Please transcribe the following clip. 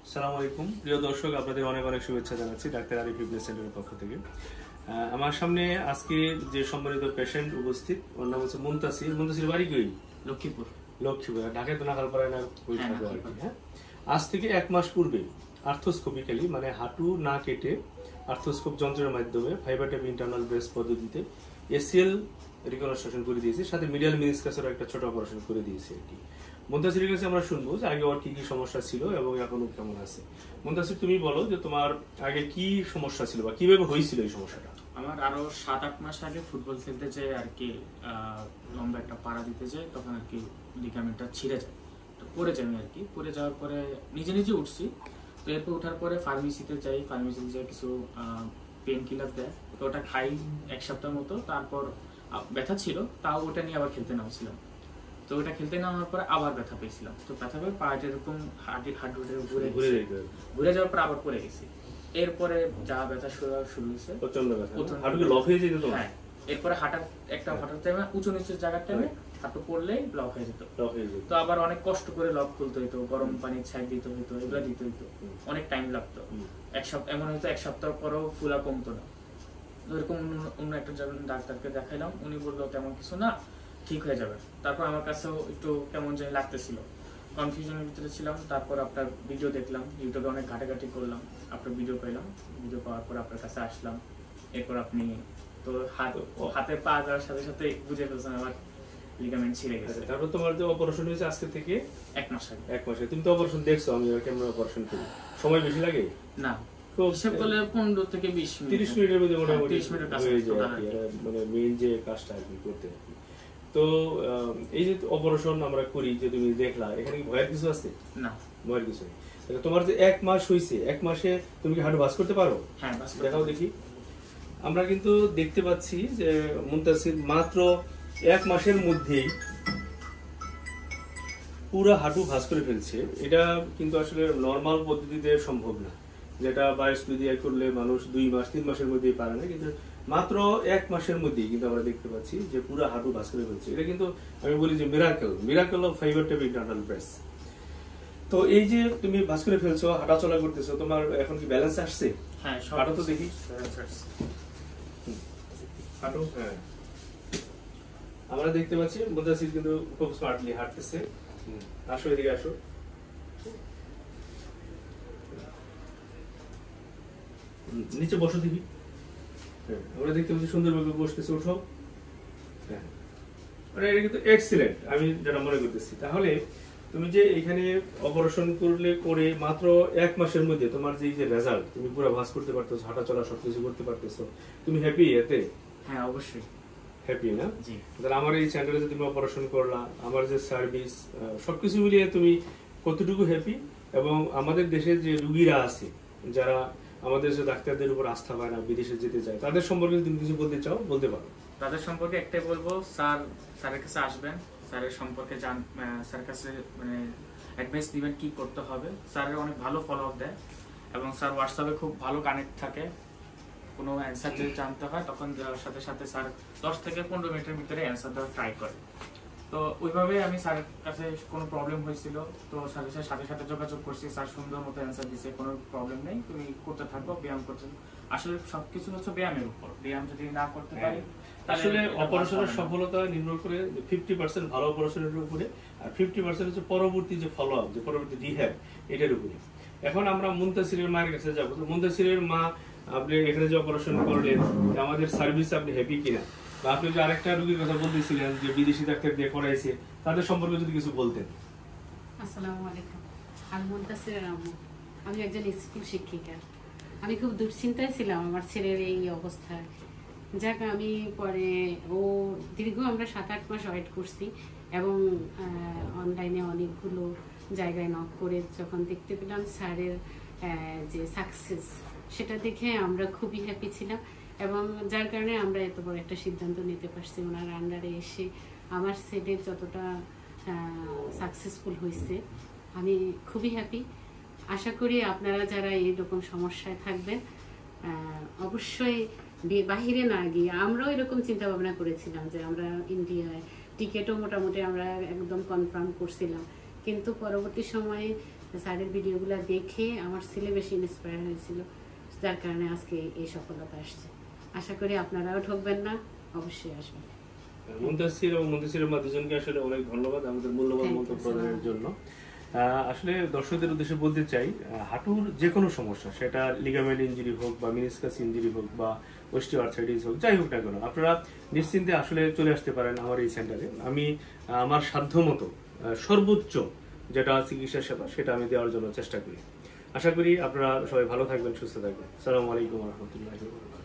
আসসালামু আলাইকুম প্রিয় দর্শক, আপনাদের অনেক অনেক শুভেচ্ছা জানাচ্ছি ডাক্তার আরিফ ফিটনেস সেন্টারের পক্ষ থেকে। আমার সামনে আজকে যে সম্মানিত পেশেন্ট উপস্থিত, ওর নাম হচ্ছে মুনতাসির। মুনতাসির বাড়ি কই? লক্ষ্মীপুর। লক্ষ্মীপুর। ঢাকায় তো নাখালপাড়ায় না কই থাকো আর কি। হ্যাঁ, আজ থেকে 1 মাস পূর্বে আর্থোস্কোপিক্যালি মানে হাঁটু না কেটে আর্থোস্কোপ যন্ত্রের মাধ্যমে ফাইবার ট্যাপ ইন্টারনাল ব্রেস্ট পদ্ধতিতে এসিএল রিকনস্ট্রাকশন করে দিয়েছি, সাথে মিডিয়াল মিনিসকাসেরও একটা ছোট অপারেশন করে দিয়েছি আর কি। মুনতাসিরের কাছে আমরা শুনবো যে আগে ওর কি কি সমস্যা ছিল এবং এখনো কেমন আছে। মুনতাসির, তুমি বলো যে তোমার আগে কি সমস্যা ছিল বা কিভাবে হয়েছিল এই সমস্যাটা? আমার আরো 7-8 মাস আগে ফুটবল খেলতে যাই আর কি, লম্বা একটা পাড়া দিতে যাই, তখন আর কি লিগামেন্টটা ছিঁড়ে যায়, তো পড়ে যাই আমি আর কি। পড়ে যাওয়ার পরে নিজে নিজে উঠছি। তো এরপর ওঠার পরে ফার্মেসিতে যাই, ফার্মেসিতে যাই কিছু পেন কিলার দেয়, তো ওটা খাই 1 সপ্তাহ মতো। তারপর ব্যথা ছিল, তাও ওটা নিয়ে আবার খেলতে নামছিলাম। তো ওটা খেলতে নামার পরে আবার ব্যথা পেয়েছিলাম। তো ব্যথা পেয়ে পাটা এরকম হাঁটু ঘুরে যাওয়ার পর আবার পড়ে গেছি। এরপরে যা ব্যথা শুরু হয়েছে, প্রচন্ড ব্যথা, হাঁটু কি লক হয়ে যেত তো? হ্যাঁ, এরপরে হাঁটার একটা হঠাৎ টাইমে উঁচু নিচু জায়গার টাইমে হাঁটু পড়লেই ব্লক হয়ে যেত। তো আবার অনেক কষ্ট করে লক খুলতে হইতো, গরম পানি ছাই দিতে হইতো, এগুলো দিতে হইতো, অনেক টাইম লাগতো। 1 সপ্তাহ এমন হয়তো 1 সপ্তাহ পরেও ফুলা কমতো না। ওইরকম অন্য একটা ডাক্তারকে দেখাইলাম, উনি বললো তেমন কিছু না, ঠিক হয়ে যাবে। তারপর আমার কাছেও একটু কেমন জানি লাগতেছিল, কনফিউশনের ভিতরে ছিলাম। তারপর আপনার ভিডিও দেখলাম, ইউটিউবে অনেক ঘাটাঘাটি করলাম, আপনার ভিডিও পেলাম। ভিডিও পাওয়ার পর আপনার কাছে আসলাম। এরপর আপনি তো হাতে পা দেওয়ার সাথে সাথে বুঝে ফেলছেন আমার লিগামেন্ট ছিঁড়ে গেছে। তারপর তোমার যে অপারেশন হয়েছে আজকে থেকে 1 মাস আগে। 1 মাসে তুমি তো অপারেশন দেখছো, আমি কেমন অপারেশন করি, সময় বেশি লাগে না, হিসাব করলে 15 থেকে 20 মিনিট, 30 মিনিটের মধ্যে মোটামুটি 30 মিনিটের কাছে হয়ে যায় আর কি, মানে মেইন যে কাজটা আর কি করতে আর কি। তো এই যে অপারেশন আমরা করি, যে তুমি দেখলা, এখানে কি ভয়ের কিছু আছে? না, ভয়ের কিছু নেই। তোমার যে 1 মাস হয়েছে, 1 মাসে তুমি কি হাঁটু ভাঁজ করতে পারো? হ্যাঁ, ভাঁজ করতে দেখাও দেখি। আমরা কিন্তু দেখতে পাচ্ছি যে মুনতাসির মাত্র 1 মাসের মধ্যেই পুরো হাঁটু ভাঁজ করে ফেলছে। এটা কিন্তু আসলে নর্মাল পদ্ধতিতে সম্ভব না, যেটা বায়োস্কোপি দিয়ে করলে মানুষ 2 মাস 3 মাসের মধ্যেই পারে না, কিন্তু মাত্র 1 মাসের মধ্যেই কিন্তু আমরা দেখতে পাচ্ছি যে পুরো হাঁটু ভাঁজ করে ফেলছে। এটা কিন্তু আমি বলি যে miracle of fibre tap internal breast. তো এই যে তুমি ভাঁজ করে ফেলছো, হাঁটা চলা করতেছো, তোমার এখন কি ব্যালেন্স আসছে? হ্যাঁ, হাঁটো তো দেখি, হাঁটো। হ্যাঁ, আমরা দেখতে পাচ্ছি মুনতাসির কিন্তু খুব স্মার্টলি হাঁটতেছে। আসো, এদিকে আসো। নিচে বসো দেখি। হ্যাঁ, আমরা দেখতে পাচ্ছি সুন্দরভাবে বসতেছে। উঠো। হ্যাঁ, মানে এটা কিন্তু এক্সিলেন্ট আমি যেটা মনে করতেছি। তাহলে তুমি যে এখানে অপারেশন করে মাত্র 1 মাসের মধ্যে তোমার যে রেজাল্ট, তুমি পুরো ভাঁজ করতে পারতেছো, হাঁটা চলা সবকিছু করতে পারতেছো, তুমি হ্যাপি এতে? হ্যাঁ, অবশ্যই হ্যাপি না? জি। তাহলে আমার এই সেন্টারে যে তুমি অপারেশন করলা, আমার যে সার্ভিস, সবকিছু মিলিয়ে তুমি কতটুকু হ্যাপি? এবং আমাদের দেশের যে রোগীরা আছে, যারা আমাদের দেশের ডাক্তারদের উপর আস্থা পায় না, বিদেশে যেতে চায়, তাদের সম্পর্কে তুমি কিছু বলতে চাও, বলতে পারো। তাদের সম্পর্কে একটাই বলবো, স্যারের কাছে আসবেন, স্যারের সম্পর্কে স্যারের কাছে মানে অ্যাডভাইস দিবেন কি করতে হবে। স্যারের অনেক ভালো ফলো আপ দেয় এবং স্যার হোয়াটসঅ্যাপে খুব ভালো কানেক্ট থাকে। কোনো অ্যান্সার যদি জানতে হয় তখন দেওয়ার সাথে সাথে স্যার 10 থেকে 15 মিনিটের ভিতরে অ্যান্সার দেওয়ার ট্রাই করে। তো ওইভাবে আমি স্যারের কাছে কোনো প্রবলেম হয়েছিল, তো স্যারের সাথে সাথে যোগাযোগ করছি, স্যার সুন্দর মতো অ্যান্সার দিচ্ছে, কোনো প্রবলেম নেই, তুমি করতে থাকো, ব্যায়াম করতে। আসলে সবকিছু হচ্ছে ব্যায়ামের উপর, ব্যায়াম যদি না করতে পারি, আসলে অপারেশনের সফলতা নির্ভর করে 50% ভালো অপারেশনের উপরে, আর 50% হচ্ছে পরবর্তী যে ফলো আপ, যে পরবর্তী রিহ্যাব, এটার উপরে। এখন আমরা মুনতাসিরের মায়ের কাছে যাবো। তো মুনতাসিরের মা, আপনি এখানে যে অপারেশন করলেন, আমাদের সার্ভিসে আপনি হ্যাপি কিনা? বা আপনি যে আরেকটা রোগীর কথা বলতেছিলেন যে বিদেশি ডাক্তার দিয়ে করাইছে, তাদের সম্পর্কে যদি কিছু বলতেন। আসসালামু আলাইকুম, আমি মুনতাসিরের আম্মু। আমি একজন স্কুল শিক্ষিকা। আমি খুব দুশ্চিন্তায় ছিলাম আমার ছেলের এই অবস্থায়। যাক, আমি পরে আমরা 7-8 মাস ওয়েট করছি এবং অনলাইনে অনেকগুলো জায়গায় নক করে যখন দেখতে পেলাম স্যারের যে সাকসেস, সেটা দেখে আমরা খুবই হ্যাপি ছিলাম এবং যার কারণে আমরা এত বড় একটা সিদ্ধান্ত নিতে পারছি। ওনার আন্ডারে এসে আমার ছেলে যতটা সাকসেসফুল হয়েছে, আমি খুবই হ্যাপি। আশা করি আপনারা যারা এইরকম সমস্যায় থাকবেন, অবশ্যই বাহিরে না গিয়ে, আমরাও এরকম চিন্তা ভাবনা করেছিলাম যে আমরা ইন্ডিয়ায় টিকিটও মোটামুটি আমরা একদম কনফার্ম করছিলাম, কিন্তু পরবর্তী সময়ে স্যারের ভিডিওগুলো দেখে আমার ছেলে বেশি ইন্সপায়ার হয়েছিল, যার কারণে আজকে এই সফলতা আসছে। আশা করি আপনারাও ঠকবেন না, অবশ্যই আসবেন। মুনতাসির এবং মুনতাসিরের মা দুজনকে আসলে অনেক ধন্যবাদ আমাদের মূল্যবান মন্তব্য প্রদানের জন্য। আসলে দর্শকদের উদ্দেশ্যে বলতে চাই, হাঁটুর যে কোনো সমস্যা, সেটা লিগামেন্ট ইনজুরি হোক বা মিনিসকাস ইনজুরি হোক বা অস্টিওআর্থ্রাইটিস হোক, যাই হোক না কেন, আপনারা নিশ্চিন্তে আসলে চলে আসতে পারেন আমার এই সেন্টারে। আমি আমার সাধ্যমতো সর্বোচ্চ যেটা চিকিৎসা সেবা সেটা আমি দেওয়ার জন্য চেষ্টা করি। আশা করি আপনারা সবাই ভালো থাকবেন, সুস্থ থাকবেন। আসসালামু আলাইকুম ওয়া রাহমাতুল্লাহি ওয়া বারাকাতুহু।